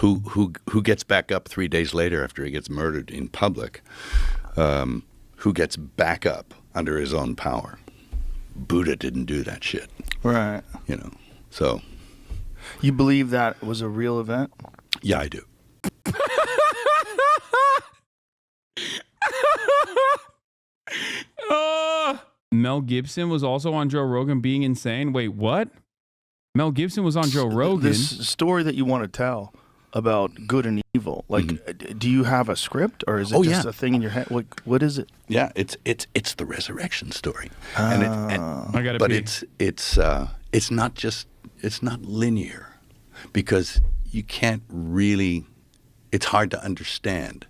who gets back up 3 days later after he gets murdered in public, who gets back up under his own power. Buddha didn't do that shit. Right. You know, so. You believe that was a real event? Yeah, I do. Mel Gibson was also on Joe Rogan being insane. Wait, what? Mel Gibson was on Joe Rogan. This story that you want to tell about good and evil, like, do you have a script, or is it just a thing in your head? What is it? Yeah, it's the resurrection story. I gotta but pee. it's not linear, because you can't really. It's hard to understand.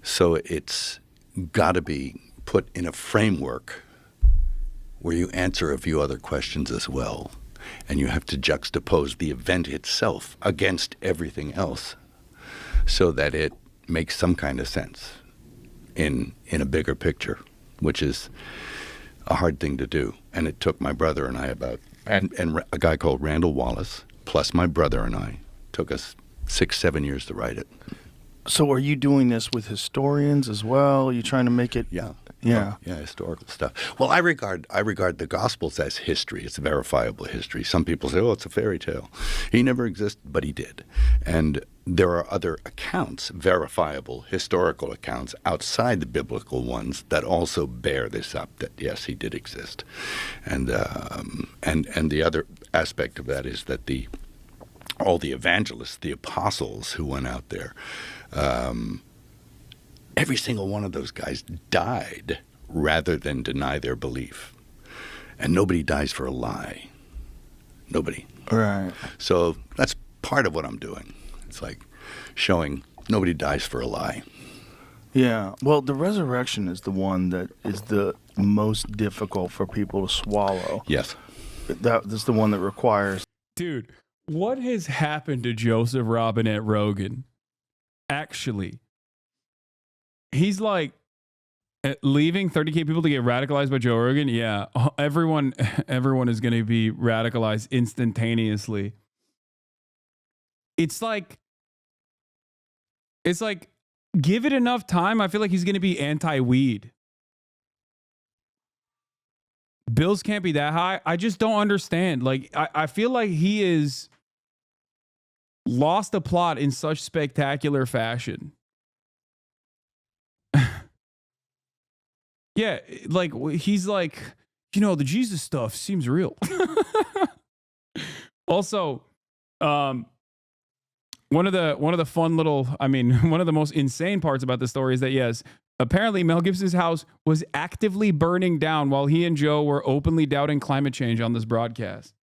So it's got to be put in a framework where you answer a few other questions as well. And you have to juxtapose the event itself against everything else so that it makes some kind of sense in a bigger picture, which is a hard thing to do. And it took my brother and I and a guy called Randall Wallace, plus my brother and I, took us 6-7 years to write it. So are you doing this with historians as well? Are you trying to make it? Yeah. Yeah. Yeah, historical stuff. Well, I regard the Gospels as history. It's verifiable history. Some people say, oh, it's a fairy tale. He never existed, but he did. And there are other accounts, verifiable historical accounts outside the biblical ones that also bear this up, that yes, he did exist. And the other aspect of that is that all the evangelists, the apostles who went out there, every single one of those guys died rather than deny their belief. And nobody dies for a lie. Nobody. Right. So that's part of what I'm doing. It's like showing nobody dies for a lie. Yeah. Well, the resurrection is the one that is the most difficult for people to swallow. Yes. That's the one that requires. Dude, what has happened to Joseph Robinette Rogan? Actually, he's like leaving 30K people to get radicalized by Joe Rogan. Yeah, everyone is going to be radicalized instantaneously. It's like give it enough time. I feel like he's going to be anti-weed. Bills can't be that high. I just don't understand. Like, I feel like he is lost the plot in such spectacular fashion. Yeah, like he's like, the Jesus stuff seems real. Also, one of the fun little, one of the most insane parts about this story is that, yes, apparently Mel Gibson's house was actively burning down while he and Joe were openly doubting climate change on this broadcast.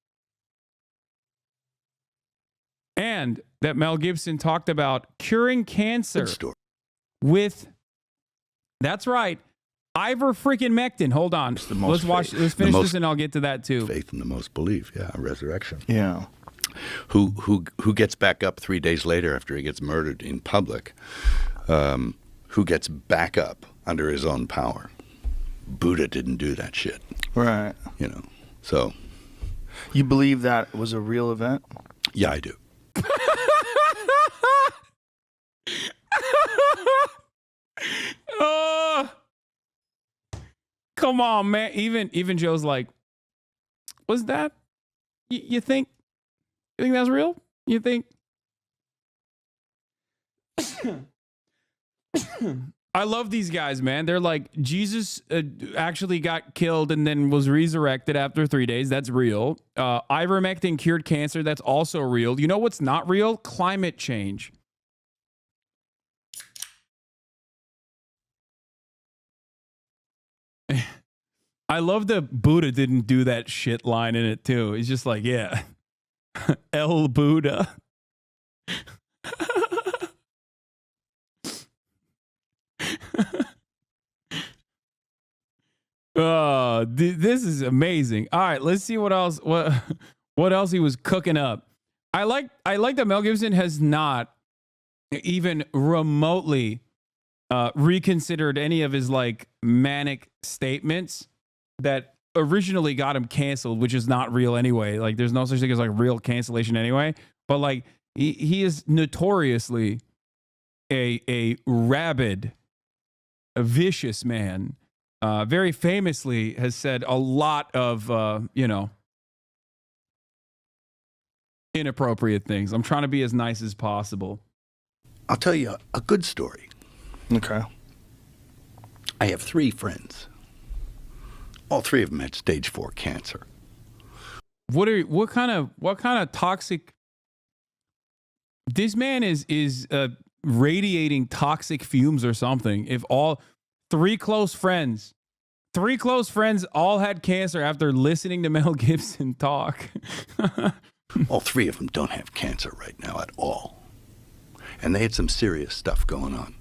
And that Mel Gibson talked about curing cancer with, that's right, ivermectin. Hold on. Let's finish this and I'll get to that too. Faith in the most belief. Yeah, resurrection. Yeah. Who gets back up 3 days later after he gets murdered in public, who gets back up under his own power. Buddha didn't do that shit. Right. So. You believe that was a real event? Yeah, I do. Come on, man. Even Joe's like, was that? You think that's real? You think? I love these guys, man. They're like, Jesus actually got killed and then was resurrected after 3 days. That's real. Ivermectin cured cancer. That's also real. You know what's not real? Climate change. I love the Buddha didn't do that shit line in it too. He's just like, yeah, El Buddha. This is amazing. All right, let's see what else he was cooking up. I like that Mel Gibson has not even remotely reconsidered any of his like manic statements that originally got him canceled, which is not real anyway. Like, there's no such thing as like real cancellation anyway. But like, He is notoriously a rabid, a vicious man. Very famously has said a lot of, inappropriate things. I'm trying to be as nice as possible. I'll tell you a good story. Okay. I have 3 friends. All 3 of them had stage 4 cancer. What kind of toxic? This man is radiating toxic fumes or something. If all 3 close friends all had cancer after listening to Mel Gibson talk. All 3 of them don't have cancer right now at all. And they had some serious stuff going on.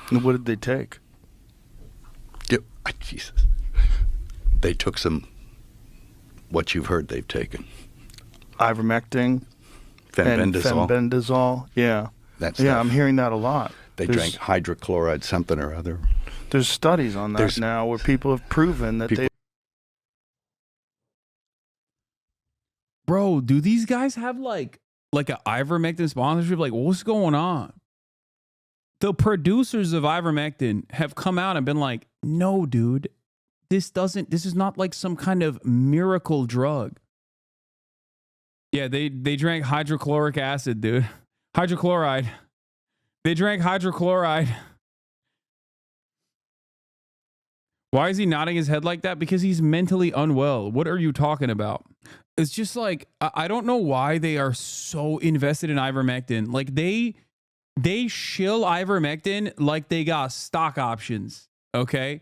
And what did they take? Jesus. They took some, what you've heard they've taken. Ivermectin. Fenbendazole. Fenbendazole. Yeah. I'm hearing that a lot. They drank hydrochloride something or other. There's studies on that now where people have proven that they... Bro, do these guys have like a ivermectin sponsorship? Like, what's going on? The producers of ivermectin have come out and been like, no, dude, this is not like some kind of miracle drug. Yeah, they drank hydrochloric acid, dude. Hydrochloride. They drank hydrochloride. Why is he nodding his head like that? Because he's mentally unwell. What are you talking about? It's just like, I don't know why they are so invested in ivermectin. Like they shill ivermectin like they got stock options. Okay.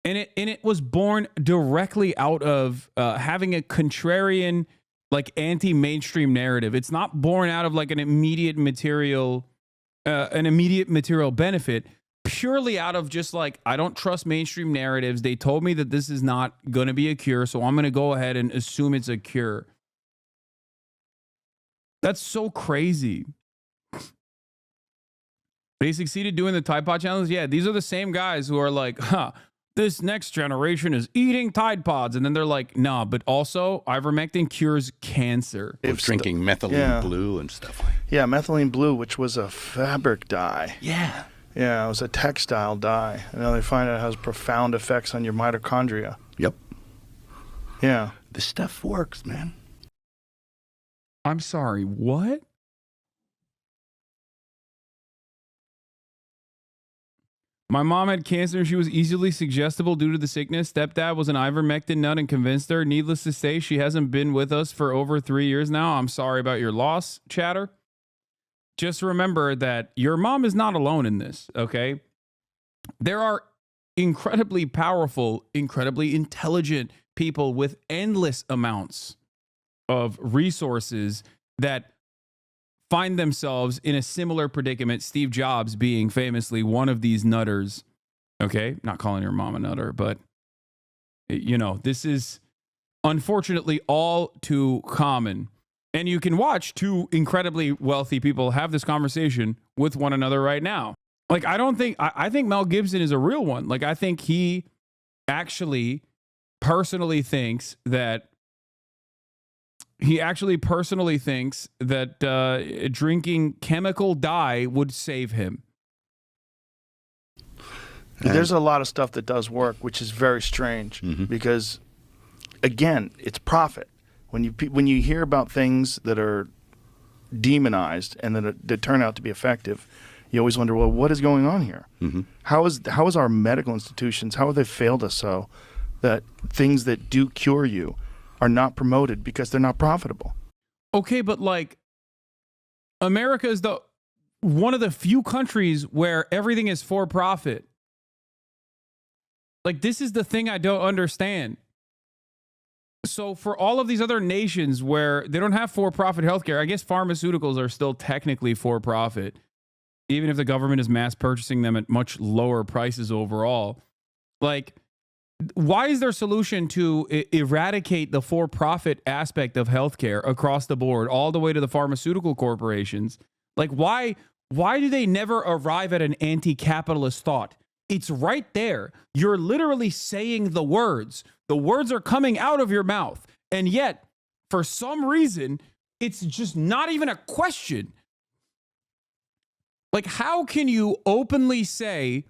And it was born directly out of having a contrarian, like anti-mainstream narrative. It's not born out of like an immediate material benefit. Purely out of just like, I don't trust mainstream narratives. They told me that this is not going to be a cure, so I'm going to go ahead and assume it's a cure. That's so crazy. They succeeded doing the Tide Pod challenge. Yeah, these are the same guys who are like, this next generation is eating Tide Pods. And then they're like, nah, but also ivermectin cures cancer. It's drinking methylene blue and stuff like that. Yeah, methylene blue, which was a fabric dye. Yeah. Yeah, it was a textile dye. And now they find out it has profound effects on your mitochondria. Yep. Yeah. This stuff works, man. I'm sorry, what? My mom had cancer and she was easily suggestible due to the sickness. Stepdad was an ivermectin nut and convinced her. Needless to say, she hasn't been with us for over 3 years now. I'm sorry about your loss, chatter. Just remember that your mom is not alone in this, okay? There are incredibly powerful, incredibly intelligent people with endless amounts of resources that find themselves in a similar predicament, Steve Jobs being famously one of these nutters, okay? Not calling your mom a nutter, but, this is unfortunately all too common. And you can watch 2 incredibly wealthy people have this conversation with one another right now. Like, I think Mel Gibson is a real one. Like, I think he actually personally thinks that drinking chemical dye would save him. There's a lot of stuff that does work, which is very strange because, again, it's profit. When you hear about things that are demonized and that turn out to be effective, you always wonder, well, what is going on here? Mm-hmm. How is our medical institutions, how have they failed us so that things that do cure you are not promoted because they're not profitable? Okay, but like America is one of the few countries where everything is for profit. Like, this is the thing I don't understand. So for all of these other nations where they don't have for-profit healthcare, I guess pharmaceuticals are still technically for-profit, even if the government is mass purchasing them at much lower prices overall. Like, why is their solution to eradicate the for-profit aspect of healthcare across the board, all the way to the pharmaceutical corporations? Like, why do they never arrive at an anti-capitalist thought? It's right there. You're literally saying the words. The words are coming out of your mouth. And yet, for some reason, It's just not even a question. Like, how can you openly say,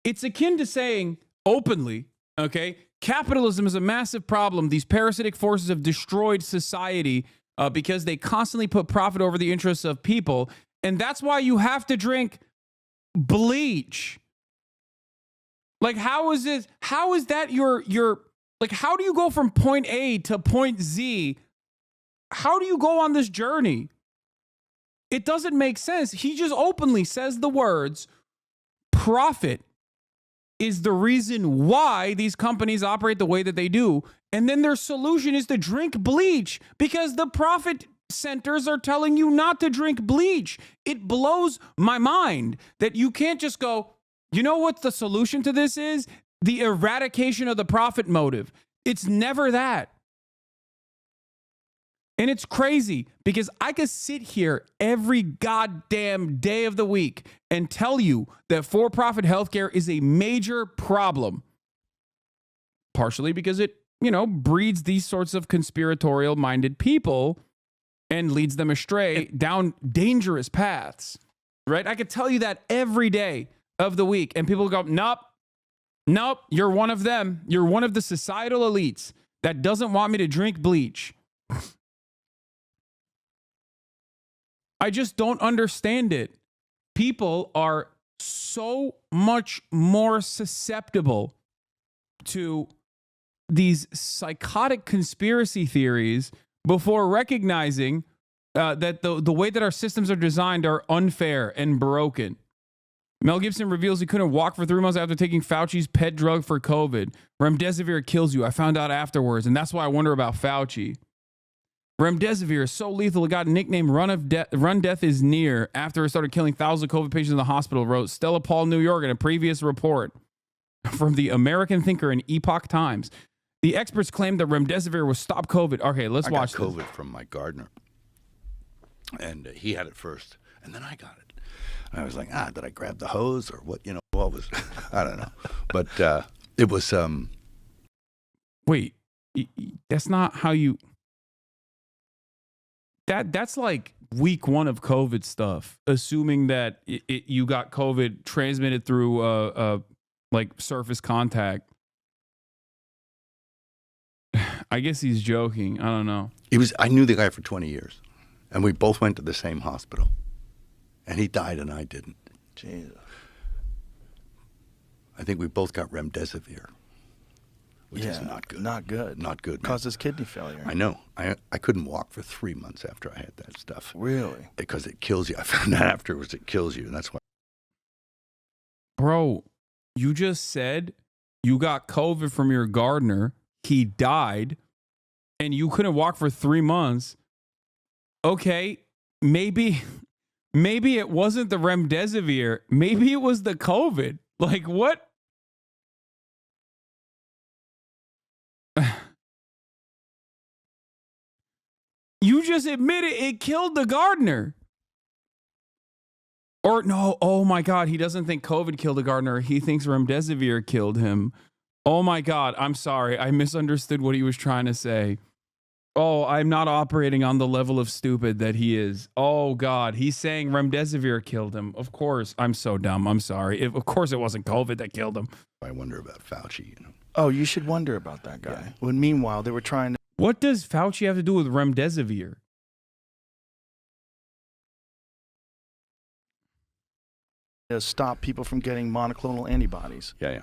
it's akin to saying openly, okay, capitalism is a massive problem. These parasitic forces have destroyed society because they constantly put profit over the interests of people. And that's why you have to drink bleach. Like, how is that your, like, how do you go from point A to point Z? How do you go on this journey? It doesn't make sense. He just openly says the words, profit is the reason why these companies operate the way that they do. And then their solution is to drink bleach because the profit centers are telling you not to drink bleach. It blows my mind that you can't just go, you know what the solution to this is? The eradication of the profit motive. It's never that. And it's crazy because I could sit here every goddamn day of the week and tell you that for-profit healthcare is a major problem. Partially because it, breeds these sorts of conspiratorial-minded people and leads them astray down dangerous paths, right? I could tell you that every day of the week, and people go, nope, you're one of them. You're one of the societal elites that doesn't want me to drink bleach. I just don't understand it. People are so much more susceptible to these psychotic conspiracy theories before recognizing that the way that our systems are designed are unfair and broken. Mel Gibson reveals he couldn't walk for 3 months after taking Fauci's pet drug for COVID. Remdesivir kills you. I found out afterwards, and that's why I wonder about Fauci. Remdesivir is so lethal it got nicknamed Run Death is Near after it started killing thousands of COVID patients in the hospital, wrote Stella Paul, New York, in a previous report from the American Thinker in Epoch Times. The experts claimed that Remdesivir will stop COVID. Okay, let's watch I got COVID from my gardener, and he had it first, and then I got it. And I was like, did I grab the hose or what? What was, I don't know. But it was... Wait, that's not how you... That's like week one of COVID stuff, assuming that you got COVID transmitted through like surface contact. I guess he's joking. I don't know. I knew the guy for 20 years, and we both went to the same hospital, and he died and I didn't. Jesus. I think we both got Remdesivir, which is not good. Not good. Not good, man. Causes kidney failure. I know. I couldn't walk for 3 months after I had that stuff. Really? Because it kills you. I found out afterwards it kills you, and that's why. Bro, you just said you got COVID from your gardener. He died, and you couldn't walk for 3 months. Okay, maybe it wasn't the Remdesivir. Maybe it was the COVID. Like, what? You just admitted it killed the gardener. Or no, oh my God, he doesn't think COVID killed the gardener. He thinks Remdesivir killed him. Oh my God, I'm sorry. I misunderstood what he was trying to say. Oh, I'm not operating on the level of stupid that he is. Oh God, he's saying Remdesivir killed him. Of course, I'm so dumb. I'm sorry. Of course it wasn't COVID that killed him. I wonder about Fauci, Oh, you should wonder about that guy. Yeah. When meanwhile, they were trying to... What does Fauci have to do with Remdesivir? Stop people from getting monoclonal antibodies. Yeah.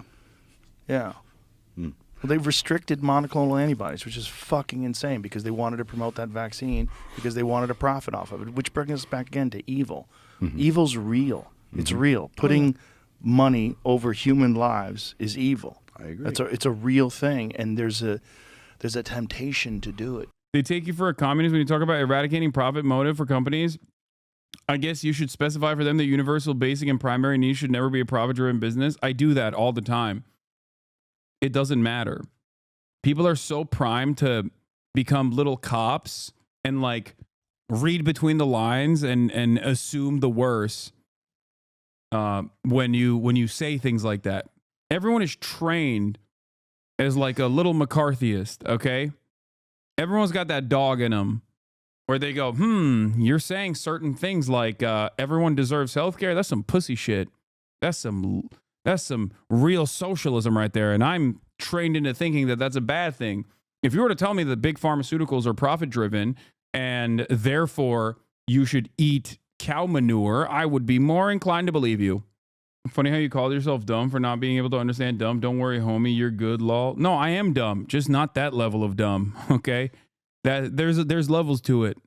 Well, they've restricted monoclonal antibodies, which is fucking insane because they wanted to promote that vaccine because they wanted to profit off of it, which brings us back again to evil. Mm-hmm. Evil's real. Mm-hmm. It's real. Putting money over human lives is evil. I agree. It's a real thing, and there's a temptation to do it. They take you for a communist when you talk about eradicating profit motive for companies. I guess you should specify for them that universal basic and primary needs should never be a profit-driven business. I do that all the time. It doesn't matter. People are so primed to become little cops and like read between the lines and assume the worst when you say things like that. Everyone is trained as like a little McCarthyist, okay? Everyone's got that dog in them. where they go, you're saying certain things like everyone deserves healthcare. That's some pussy shit. That's some real socialism right there. And I'm trained into thinking that that's a bad thing. If you were to tell me that big pharmaceuticals are profit driven and therefore you should eat cow manure, I would be more inclined to believe you. Funny how you called yourself dumb for not being able to understand dumb. Don't worry, homie, you're good, lol. No, I am dumb, just not that level of dumb. Okay, that there's levels to it.